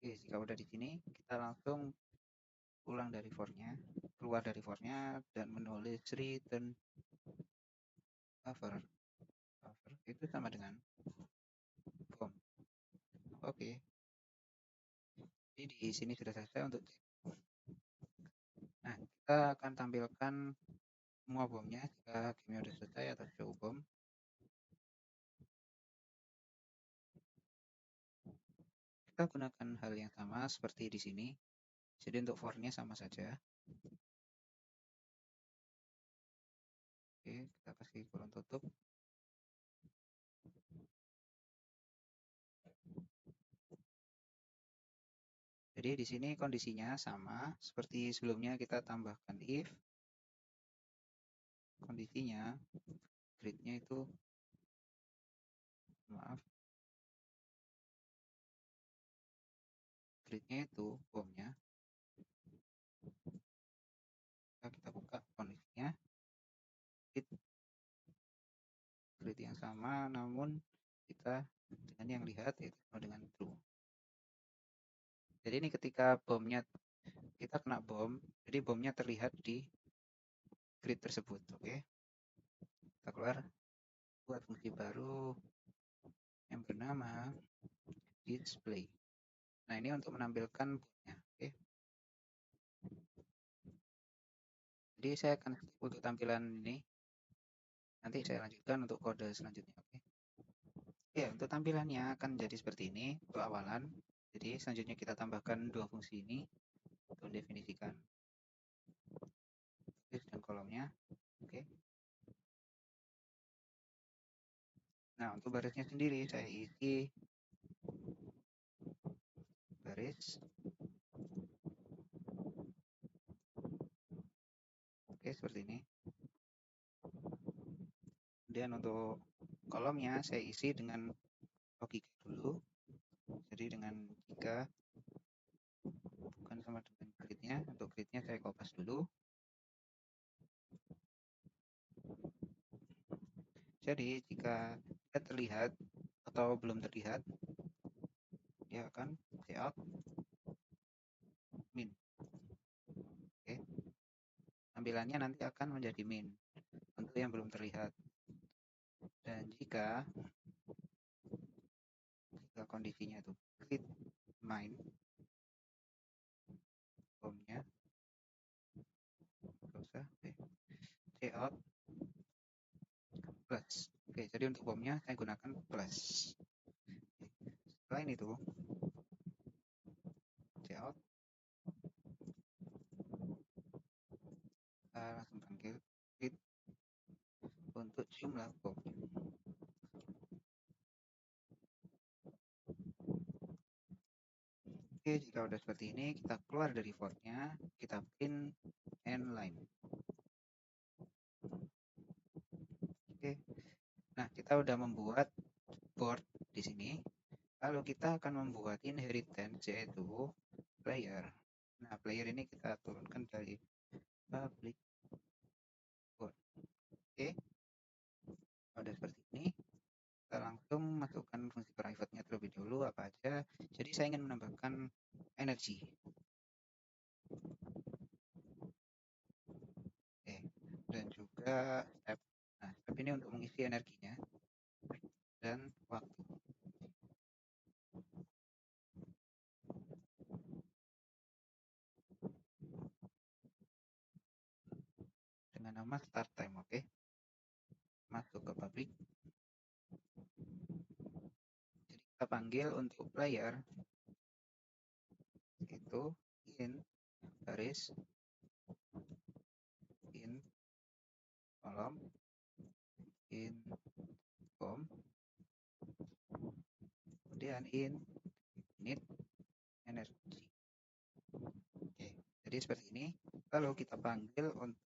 Oke, jika udah di sini, kita langsung pulang dari for-nya, keluar dari for-nya dan menulis return buffer. Buffer itu sama dengan bom. Oke. Jadi di sini sudah selesai untuk cek. Nah, kita akan tampilkan semua bomnya jika gamenya sudah selesai atau show bom. Kita gunakan hal yang sama seperti di sini. Jadi untuk for-nya sama saja. Oke, kita kasih kurung tutup. Jadi di sini kondisinya sama seperti sebelumnya, kita tambahkan if kondisinya grid-nya itu grid-nya itu bomnya. Kita buka kondisinya grid yang sama, namun kita dengan yang lihat yaitu dengan true. Jadi ini ketika bomnya kita kena bom, jadi bomnya terlihat di grid tersebut. Oke, kita keluar, buat fungsi baru yang bernama display. Nah, ini untuk menampilkan bomnya. Oke, jadi saya akan skip untuk tampilan ini. Nanti saya lanjutkan untuk kode selanjutnya. Oke. Ya, untuk tampilannya akan jadi seperti ini untuk awalan. Jadi selanjutnya kita tambahkan dua fungsi ini untuk mendefinisikan list dan kolomnya. Oke. Nah, untuk barisnya sendiri saya isi baris. Oke, seperti ini. Kemudian untuk kolomnya saya isi dengan logika dulu. Jadi dengan jika bukan sama dengan gridnya, untuk gridnya saya kopas dulu. Jadi jika tidak terlihat atau belum terlihat, dia akan layout min. Oke. Tampilannya nanti akan menjadi min untuk yang belum terlihat. Dan jika kondisinya itu grid main bomnya, usah layout plus. Oke, jadi untuk bomnya saya gunakan plus. Selain itu, layout langsung panggil grid untuk jumlah bomnya. Oke, jika udah seperti ini, kita keluar dari for-nya, kita print end line. Oke, nah kita udah membuat board di sini. Lalu kita akan membuat inheritance yaitu player. Nah, player ini kita turunkan dari public board. Oke, udah seperti ini. Kita langsung masukkan fungsi private-nya terlebih dahulu apa aja. Jadi saya ingin menambahkan energi. Oke, dan juga step. Nah, step ini untuk mengisi energinya dan waktu. Dengan nama start time, oke. Masuk ke public. Jadi kita panggil untuk player itu in baris in kolom in bom, kemudian in need energy. Oke, jadi seperti ini. Lalu kita panggil untuk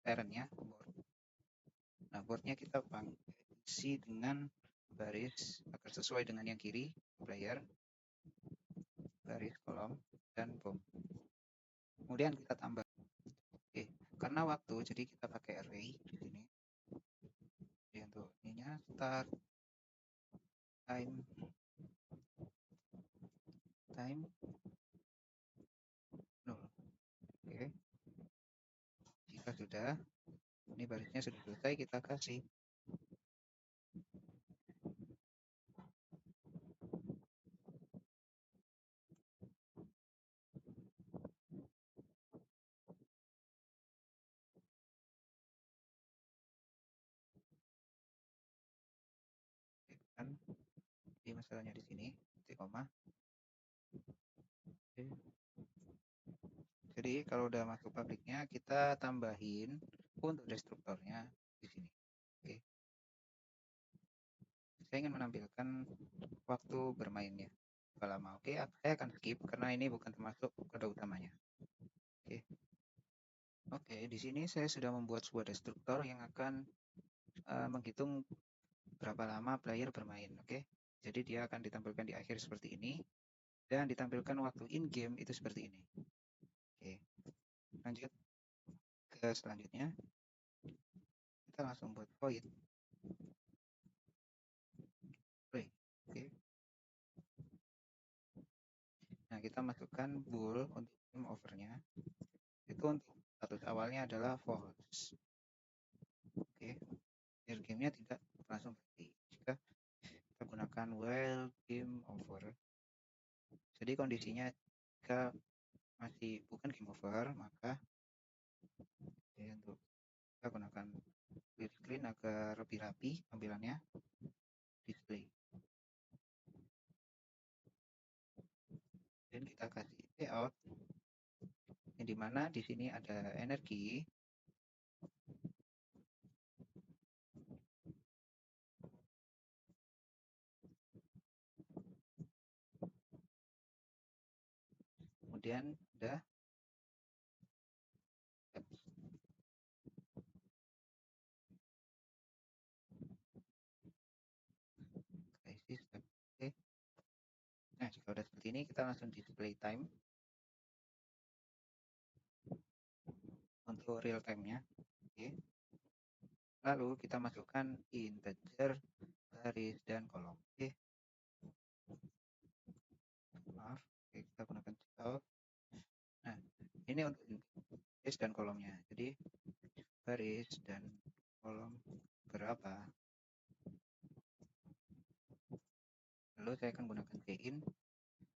parentnya board. Nah, boardnya kita isi dengan baris agar sesuai dengan yang kiri, player, baris kolom, dan bom. Kemudian kita tambah. Oke, karena waktu, jadi kita pakai array di sini. Jadi untuk ininya start time time 0. Oke, jika sudah, ini barisnya sudah selesai, kita kasih kan di masalahnya di sini titik koma. Oke. Jadi kalau udah masuk pabriknya, kita tambahin untuk destruktornya di sini. Oke. Saya ingin menampilkan waktu bermainnya berapa lama. Oke, saya akan skip karena ini bukan termasuk kode utamanya. Oke. Oke, di sini saya sudah membuat sebuah destruktor yang akan menghitung berapa lama player bermain. Oke. Jadi dia akan ditampilkan di akhir seperti ini dan ditampilkan waktu in game itu seperti ini. Oke. Lanjut ke selanjutnya. Kita langsung buat void play. Oke. Nah, kita masukkan bool untuk game overnya. Itu untuk status awalnya adalah false. Oke. Biar gamenya tidak langsung berhenti. Jika kita gunakan while game over. Jadi kondisinya jika masih bukan game over, maka untuk kita gunakan clear screen agar lebih rapi tampilannya. Display. Dan kita kasih layout yang dimana di sini ada energi. Kemudian ada crisis. Oke. Nah, jika sudah seperti ini, kita langsung display time untuk real time-nya. Oke. Lalu kita masukkan integer, baris, dan kolom. Oke. Maaf, oke, kita gunakan out. Nah, ini untuk baris dan kolomnya. Jadi, baris dan kolom berapa? Lalu saya akan gunakan in,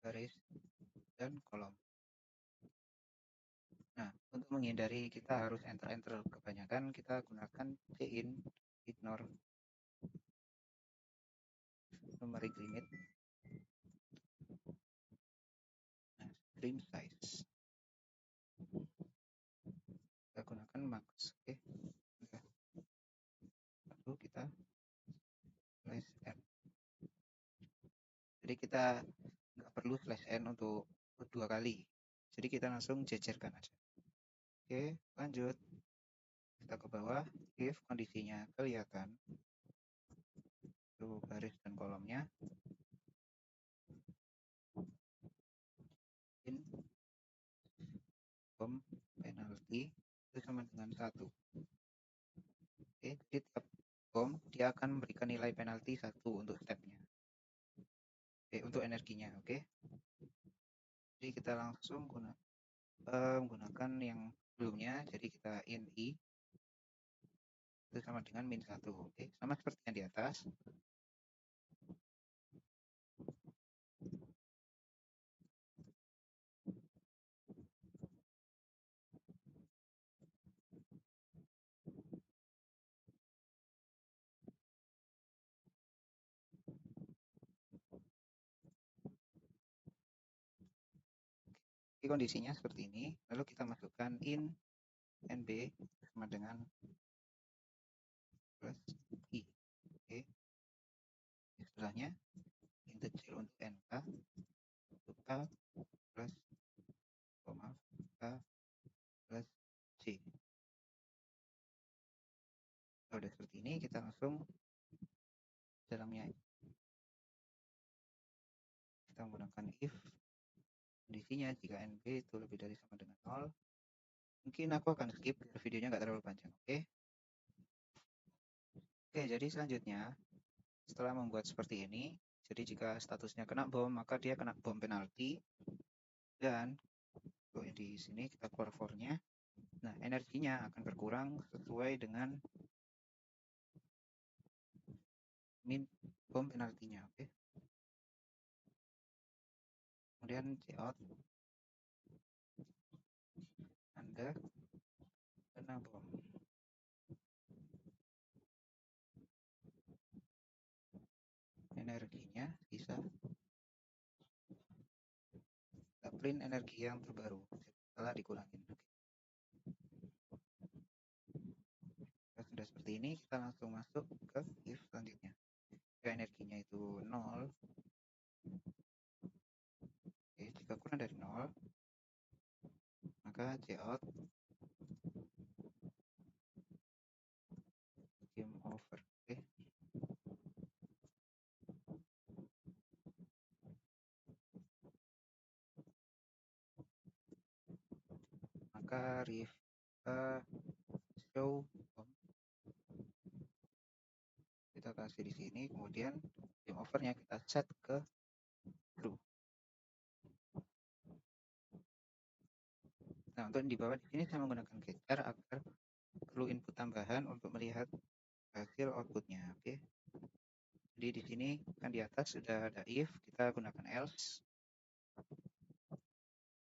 baris, dan kolom. Nah, untuk menghindari kita harus enter-enter kebanyakan, kita gunakan in, ignore numeric limit. Nah, stream size. Kita gunakan max. Oke. Lalu kita slash n. Jadi kita nggak perlu slash n untuk 2 kali. Jadi kita langsung jejerkan aja. Oke, lanjut. Kita ke bawah, if kondisinya kelihatan. Itu baris dan kolomnya. In bom penalty itu sama dengan 1. Oke, jadi tiap bom dia akan memberikan nilai penalti 1 untuk stepnya. Oke, untuk energinya, oke. Jadi kita langsung menggunakan yang sebelumnya, jadi kita in i itu sama dengan min 1. Oke, sama seperti yang di atas. Oke, kondisinya seperti ini. Lalu kita masukkan in nb sama dengan plus i. Oke. Setelahnya integer untuk nk untuk k plus k plus c. Kalau udah seperti ini, kita langsung dalamnya kita menggunakan if kondisinya jika nb itu lebih dari sama dengan 0. Mungkin aku akan skip biar videonya nggak terlalu panjang. Oke, jadi selanjutnya setelah membuat seperti ini, Jadi jika statusnya kena bom, maka dia kena bom penalti. Dan di sini kita keluar for-nya. Nah, energinya akan berkurang sesuai dengan min bom penaltinya. Oke. Kemudian cout, Anda kena bom. Energinya bisa print energi yang terbaru setelah dikurangin. Oke. Sudah seperti ini, kita langsung masuk ke if selanjutnya. Jika energinya itu 0, oke, jika kurang dari 0, maka cout game over. Oke. Maka ref show kita kasih di sini, kemudian game overnya kita set ke true. Nah, untuk di bawah di sini saya menggunakan catcher agar perlu input tambahan untuk melihat hasil outputnya. Oke. Jadi di sini kan di atas sudah ada if, kita gunakan else.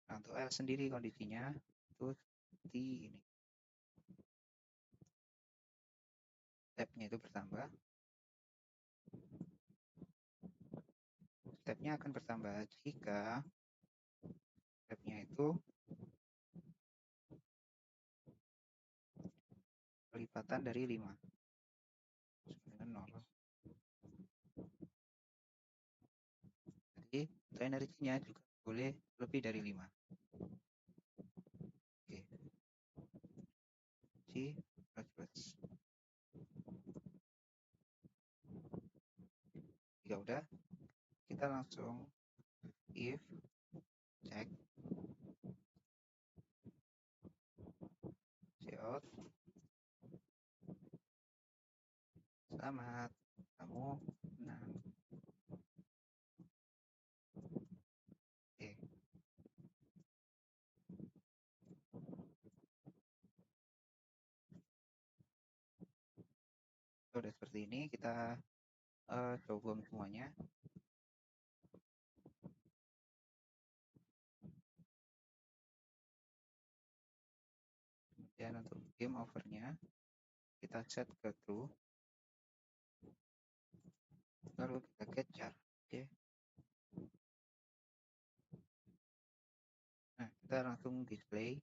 Nah, untuk else sendiri kondisinya itu seperti ini. Stepnya itu bertambah. Stepnya akan bertambah jika stepnya itu kelipatan dari 5. Dengan 0. Jadi untuk energinya juga boleh lebih dari 5. Oke. G plus. Jika udah, kita langsung if check cout. Selamat, kamu menang. Oke. Sudah seperti ini, kita coba semuanya. Kemudian untuk game overnya kita set ke true, lalu kita capture. Oke. Nah, kita langsung display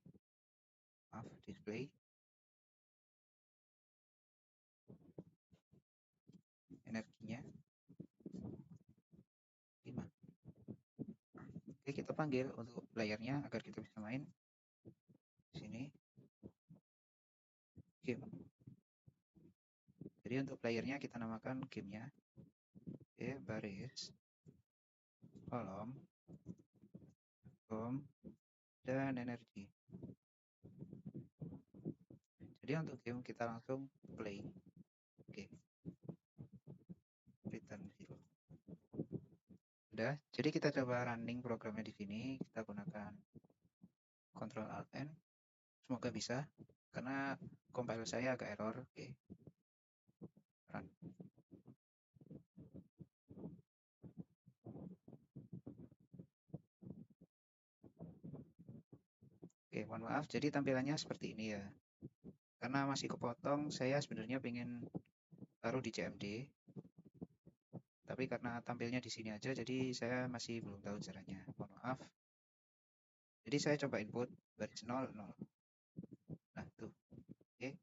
energinya 5. Oke, kita panggil untuk playernya agar kita bisa main. Di sini game. Jadi untuk playernya kita namakan gamenya. Oke, baris, kolom, bom, dan energi. Jadi untuk game kita langsung play. Oke. Return 0. Udah, jadi kita coba running programnya di sini. Kita gunakan Ctrl Alt N. Semoga bisa, karena compile saya agak error. Oke. Run. Oke, mohon maaf. Jadi tampilannya seperti ini ya. Karena masih kepotong, saya sebenarnya pengen taruh di CMD. Tapi karena tampilnya di sini aja, jadi saya masih belum tahu caranya. Mohon maaf. Jadi saya coba input baris 0, 0. Nah, tuh. Oke.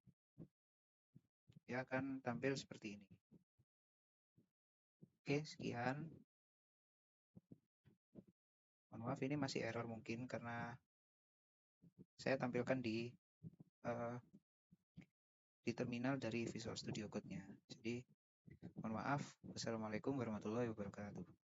Dia akan tampil seperti ini. Oke, sekian. Mohon maaf, ini masih error mungkin karena saya tampilkan di terminal dari Visual Studio Code-nya. Jadi, mohon maaf. Wassalamualaikum warahmatullahi wabarakatuh.